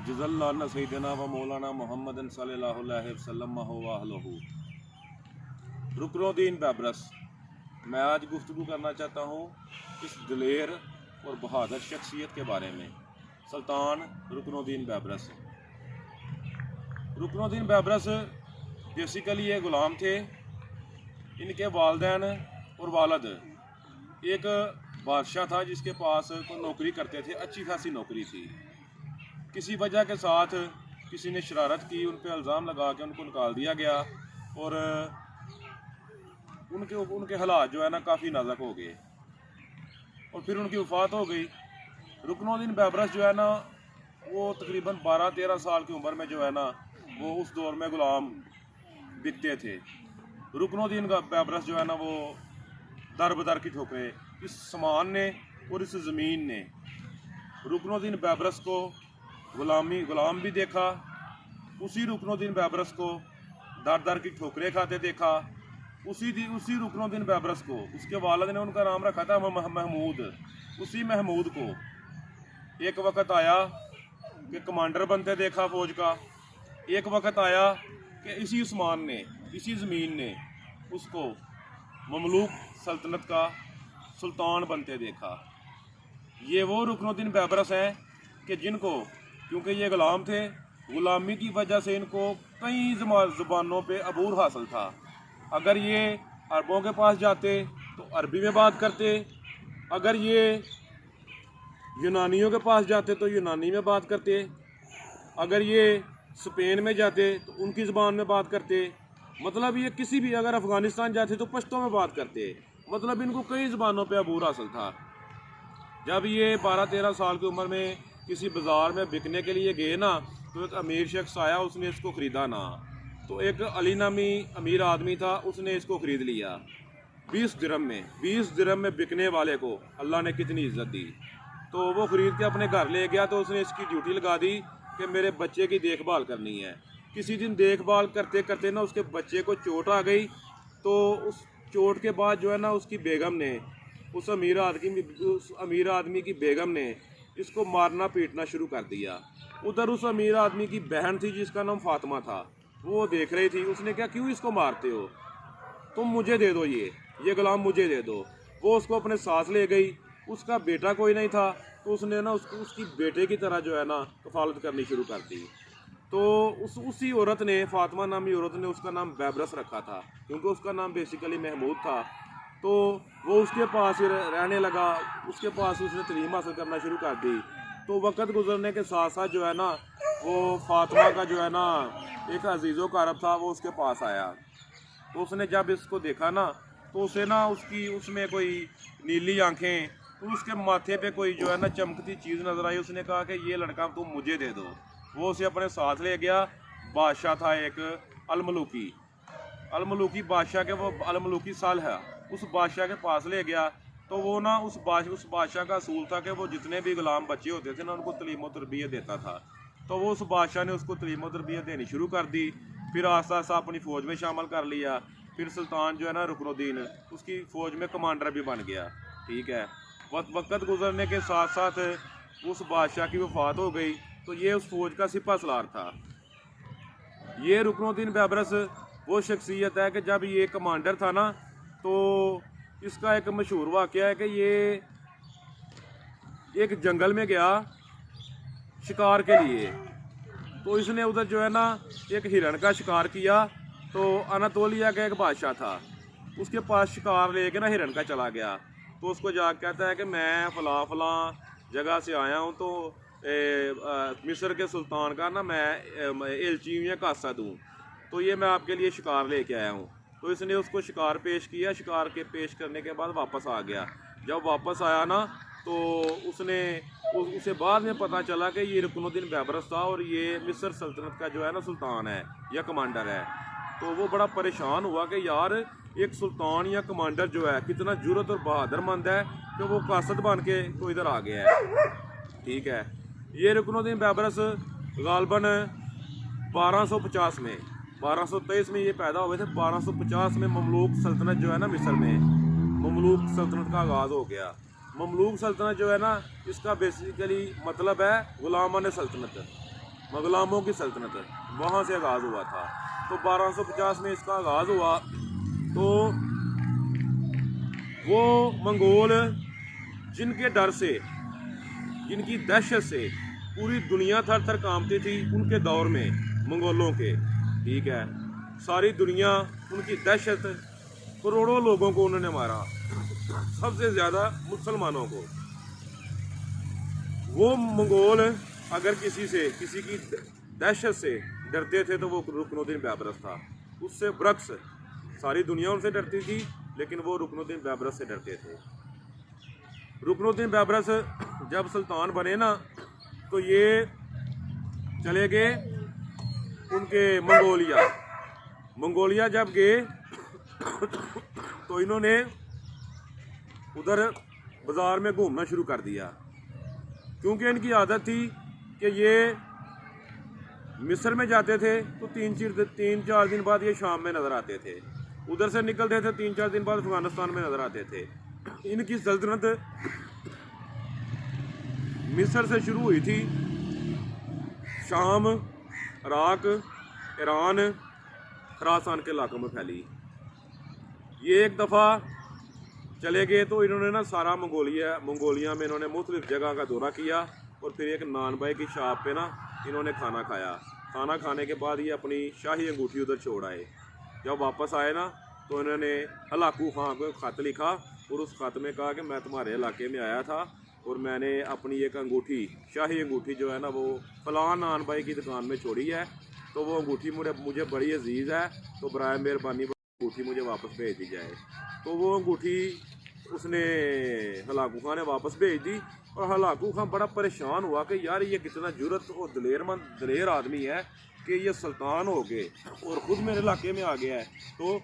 जज़ल्लाना सैयदना व मौलाना मोहम्मदन सल्लल्लाहु अलैहि वसल्लम व अहलहू। रुकनुद्दीन बैबरस। मैं आज गुफ्तगू करना चाहता हूँ इस दिलेर और बहादुर शख्सियत के बारे में, सुल्तान रुकनुद्दीन बैबरस। रुकनुद्दीन बैबरस बेसिकली ये ग़ुलाम थे। इनके वालिदैन और वालिद एक बादशाह था जिसके पास कोई नौकरी करते थे, अच्छी खासी नौकरी थी। किसी वजह के साथ किसी ने शरारत की, उन पर इल्ज़ाम लगा के उनको निकाल दिया गया और उनके हालात जो है ना काफ़ी नाजुक हो गए और फिर उनकी वफ़ात हो गई। रुकनुद्दीन बैबरस जो है ना वो तकरीबन 12-13 साल की उम्र में जो है ना वो उस दौर में ग़ुलाम बिकते थे। रुकनुद्दीन बैबरस जो है ना वो दर बदर की ठोकरें इस समान ने और इस ज़मीन ने रुकनुद्दीन बैबरस को ग़ुलाम भी देखा। उसी रुकनुद्दीन बैबरस को दर दर की ठोकरें खाते देखा। उसी रुकनुद्दीन बैबरस को उसके वालिद ने उनका नाम रखा था महमूद। उसी महमूद को एक वक़्त आया कि कमांडर बनते देखा फ़ौज का। एक वक़्त आया कि इसी उस्मान ने, इसी ज़मीन ने उसको ममलूक सल्तनत का सुल्तान बनते देखा। ये वो रुकनुद्दीन बैबरस हैं कि जिनको, क्योंकि ये ग़ुलाम थे, ग़ुलामी की वजह से इनको कई ज़ुबानों पे अबूर हासिल था। अगर ये अरबों के पास जाते तो अरबी में बात करते, अगर ये यूनानियों के पास जाते तो यूनानी में बात करते, अगर ये स्पेन में जाते तो उनकी ज़बान में बात करते। मतलब ये किसी भी, अगर अफ़गानिस्तान जाते तो पश्तो में बात करते। मतलब इनको कई ज़बानों पे अबूर हासिल था। जब ये 12-13 साल की उम्र में किसी बाज़ार में बिकने के लिए गए ना तो एक अमीर शख्स आया, उसने इसको ख़रीदा ना। तो एक अली नामी अमीर आदमी था, उसने इसको ख़रीद लिया 20 दिरहम में। 20 दिरहम में बिकने वाले को अल्लाह ने कितनी इज़्ज़त दी। तो वो ख़रीद के अपने घर ले गया तो उसने इसकी ड्यूटी लगा दी कि मेरे बच्चे की देखभाल करनी है। किसी दिन देखभाल करते करते ना उसके बच्चे को चोट आ गई। तो उस चोट के बाद जो है ना उसकी बेगम ने, उस अमीर आदमी की बेगम ने इसको मारना पीटना शुरू कर दिया। उधर उस अमीर आदमी की बहन थी जिसका नाम फातिमा था, वो देख रही थी। उसने क्या, क्यों इसको मारते हो, तुम मुझे दे दो, ये ग़ुलाम मुझे दे दो। वो उसको अपने साथ ले गई। उसका बेटा कोई नहीं था तो उसने ना उसकी बेटे की तरह जो है ना कफालत करनी शुरू कर दी। तो उसी औरत ने, फातिमा नामी औरत ने उसका नाम बैबरस रखा था क्योंकि उसका नाम बेसिकली महमूद था। तो वो उसके पास रहने लगा, उसके पास उसने तलीम हासिल करना शुरू कर दी। तो वक़्त गुजरने के साथ साथ जो है ना वो फातिमा का जो है ना एक अजीज़ो कारब था, वो उसके पास आया। तो उसने जब इसको देखा ना तो उसे ना उसमें कोई नीली आंखें, तो उसके माथे पे कोई जो है ना चमकती चीज़ नज़र आई। उसने कहा कि ये लड़का तुम मुझे दे दो। वो उसे अपने साथ ले गया। बादशाह था एक अलमलूकी बादशाह के, वो अलमलूकी साल है, उस बादशाह के पास ले गया। तो वो ना उस बादशाह का असूल था कि वो जितने भी ग़ुलाम बच्चे होते थे ना उनको तलीम व तरबियत देता था। तो वो उस बादशाह ने उसको तलीम व तरबियत देनी शुरू कर दी। फिर आस्ता आस्ता अपनी फ़ौज में शामिल कर लिया। फिर सुल्तान जो है ना रुकनुद्दीन उसकी फ़ौज में कमांडर भी बन गया। ठीक है, वक्त गुजरने के साथ साथ उस बादशाह की वफ़ात हो गई तो ये उस फ़ौज का सिपह सलार था। ये रुकनुद्दीन बैबरस वो शख्सियत है कि जब ये कमांडर था ना तो इसका एक मशहूर वाक़या है कि ये एक जंगल में गया शिकार के लिए। तो इसने उधर जो है ना एक हिरण का शिकार किया। तो अनातोलिया का एक बादशाह था, उसके पास शिकार लेके ना हिरण का चला गया। तो उसको जाकर कहता है कि मैं फ़लाँ जगह से आया हूँ, तो मिस्र के सुल्तान का ना मैं एलची हूँ या कासा दूँ, तो ये मैं आपके लिए शिकार लेके आया हूँ। तो इसने उसको शिकार पेश किया। शिकार के पेश करने के बाद वापस आ गया। जब वापस आया ना तो उसे बाद में पता चला कि ये रुकनुद्दीन बैबरस था और ये मिस्र सल्तनत का जो है ना सुल्तान है या कमांडर है। तो वो बड़ा परेशान हुआ कि यार एक सुल्तान या कमांडर जो है कितना जुर्रत और बहादुरमंद है कि वो कासद बन के तो इधर आ गया है। ठीक है, ये रुकनुद्दीन बैबरस गालबन 1250 में, 1223 में ये पैदा हुए थे। 1250 में ममलूक सल्तनत जो है ना मिस्र में, ममलूक सल्तनत का आगाज़ हो गया। ममलूक सल्तनत जो है ना इसका बेसिकली मतलब है ग़ुलामान सल्तनत। मुगलामों की सल्तनत, वहाँ से आगाज़ हुआ था। तो 1250 में इसका आगाज़ हुआ। तो वो मंगोल जिनके डर से, जिनकी दहशत से पूरी दुनिया थर थर कांपती थी उनके दौर में, मंगोलों के, ठीक है, सारी दुनिया उनकी दहशत, करोड़ों लोगों को उन्होंने मारा, सबसे ज़्यादा मुसलमानों को। वो मंगोल अगर किसी की दहशत से डरते थे तो वो रुकनुद्दीन बैबरस था। उससे बरक्स सारी दुनिया उनसे डरती थी, लेकिन वो रुकनुद्दीन बैबरस से डरते थे। रुकनुद्दीन बैबरस जब सुल्तान बने ना, तो ये चले गए उनके मंगोलिया जब गए तो इन्होंने उधर बाज़ार में घूमना शुरू कर दिया, क्योंकि इनकी आदत थी कि ये मिस्र में जाते थे तो 3-4 दिन बाद ये शाम में नज़र आते थे, उधर से निकलते थे 3-4 दिन बाद अफगानिस्तान में नज़र आते थे। इनकी सल्तनत मिस्र से शुरू हुई थी, शाम, इराक, ईरान, खुरासान के इलाकों में फैली। ये एक दफ़ा चले गए तो इन्होंने ना सारा मंगोलिया में इन्होंने मुख्तलिफ जगह का दौरा किया, और फिर एक नानबाई की शॉप पे ना इन्होंने खाना खाया। खाना खाने के बाद ये अपनी शाही अंगूठी उधर छोड़ आए। जब वापस आए ना तो इन्होंने हलाकू खां को ख़त लिखा, और उस ख़त में कहा कि मैं तुम्हारे इलाके में आया था और मैंने अपनी एक अंगूठी, शाही अंगूठी जो है ना, वो फलां नानबाई की दुकान में छोड़ी है, तो वो अंगूठी मुझे बड़ी अजीज़ है, तो बराए मेहरबानी अंगूठी मुझे वापस भेज दी जाए। तो वो अंगूठी उसने हलाकू खां ने वापस भेज दी, और हलाकू खां बड़ा परेशान हुआ कि यार ये कितना जुर्रत और दलेर आदमी है कि ये सुल्तान हो गए और ख़ुद मेरे इलाके में आ गया है। तो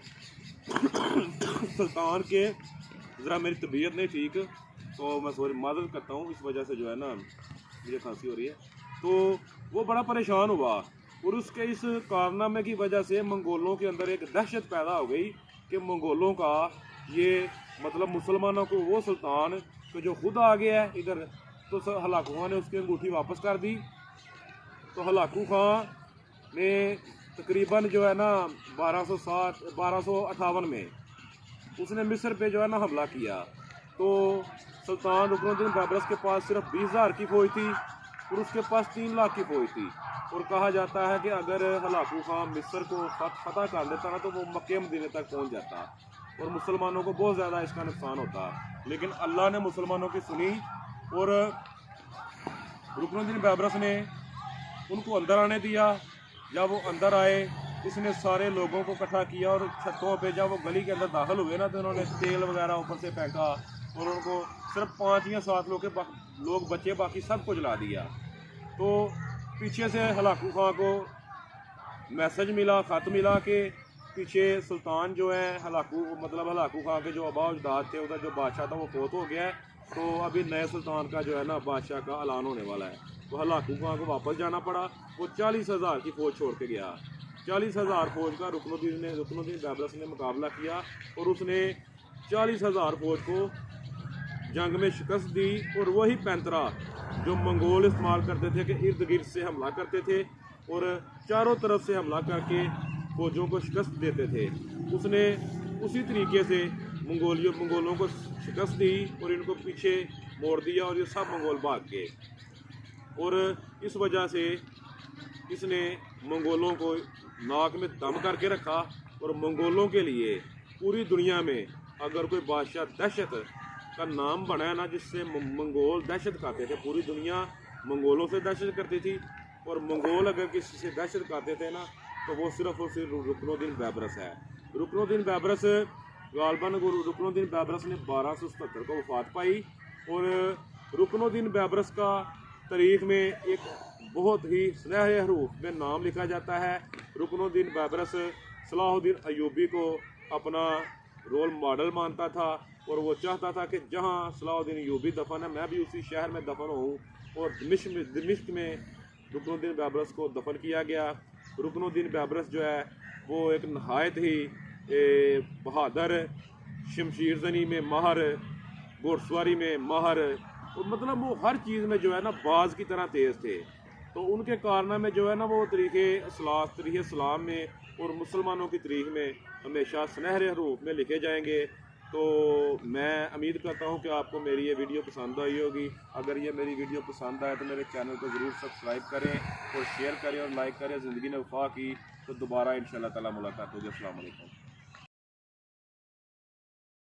सुल्तान के ज़रा मेरी तबीयत नहीं ठीक, तो मैं सॉरी मादर करता हूँ, इस वजह से जो है ना मुझे खांसी हो रही है। तो वो बड़ा परेशान हुआ, और उसके इस कारनामे की वजह से मंगोलों के अंदर एक दहशत पैदा हो गई कि मंगोलों का ये मतलब मुसलमानों को वो सुल्तान तो जो खुद आ गया है इधर, तो हलाकू खां ने उसकी अंगूठी वापस कर दी। तो हलाकू खां ने तकरीबन जो है ना 1258 में उसने मिस्र पे जो है ना हमला किया। तो सुल्तान रुकनुद्दीन बैबरस के पास सिर्फ 20,000 की फौज थी, और उसके पास 3 लाख की फौज थी। और कहा जाता है कि अगर हलाकू खां मिस्र को फतह कर लेता ना तो वो मक्के मदीने तक पहुंच जाता, और मुसलमानों को बहुत ज़्यादा इसका नुकसान होता। लेकिन अल्लाह ने मुसलमानों की सुनी, और रुकनुद्दीन बैबरस ने उनको अंदर आने दिया। जब वो अंदर आए, इसने सारे लोगों को इकट्ठा किया, और छतों पे जब वो गली के अंदर दाखिल हुए ना तो उन्होंने तेल वगैरह ऊपर से फेंका, और उनको सिर्फ 5 या 7 लोग बचे, बाकी सबको जला दिया। तो पीछे से हलाकू खां को मैसेज मिला, ख़त मिला कि पीछे सुल्तान जो है हलाकू खां के जो आबा अजदाद थे, उधर जो बादशाह था वो फौत हो गया है, तो अभी नए सुल्तान का जो है ना बादशाह का ऐलान होने वाला है। तो हलाकू खां को वापस जाना पड़ा। वो 40,000 की फ़ौज छोड़ के गया। 40,000 फ़ौज का रुकनुद्दीन बैबरस ने मुकाबला किया, और उसने 40,000 फ़ौज को जंग में शिकस्त दी। और वही पैंतरा जो मंगोल इस्तेमाल करते थे कि इर्द गिर्द से हमला करते थे और चारों तरफ से हमला करके फौजों को शिकस्त देते थे, उसने उसी तरीके से मंगोलों को शिकस्त दी और इनको पीछे मोड़ दिया, और ये सब मंगोल भाग गए। और इस वजह से इसने मंगोलों को नाक में दम करके रखा। और मंगोलों के लिए पूरी दुनिया में अगर कोई बादशाह दहशत का नाम बना है ना, जिससे मंगोल दहशत खाते थे, पूरी दुनिया मंगोलों से दहशत करती थी, और मंगोल अगर किसी से दहशत खाते थे ना तो वो सिर्फ और सिर्फ रुकनुद्दीन बैबरस है। रुकनुद्दीन बैबरस रुकनुद्दीन बैबरस ने 1277 को वफात पाई। और रुकनुद्दीन बैबरस का तारीख में एक बहुत ही सुनहरे हरूफ में नाम लिखा जाता है। रुकनुद्दीन बैबरस सलाहुद्दीन अय्यूबी को अपना रोल मॉडल मानता था, और वो चाहता था कि जहाँ सलाहुद्दीन अय्यूबी दफन है मैं भी उसी शहर में दफन हूँ। और दिमिश्क में रुकनुद्दीन बैबरस को दफन किया गया। रुकनुद्दीन बैबरस जो है वो एक नहायत ही बहादुर, शमशीर जनी में माहर, घोड़सवारी में माहर, और मतलब वो हर चीज़ में जो है ना बाज की तरह तेज़ थे। तो उनके कारनामे जो है ना वो तरीक़े सलाम में और मुसलमानों की तारीख़ में हमेशा सुनहरे हरूफ में लिखे जाएंगे। तो मैं उम्मीद करता हूँ कि आपको मेरी ये वीडियो पसंद आई होगी। अगर ये मेरी वीडियो पसंद आए तो मेरे चैनल को ज़रूर सब्सक्राइब करें और शेयर करें और लाइक करें। ज़िंदगी ने वफा की तो दोबारा इंशाअल्लाह ताला मुलाकात होगी। अस्सलाम वालेकुम।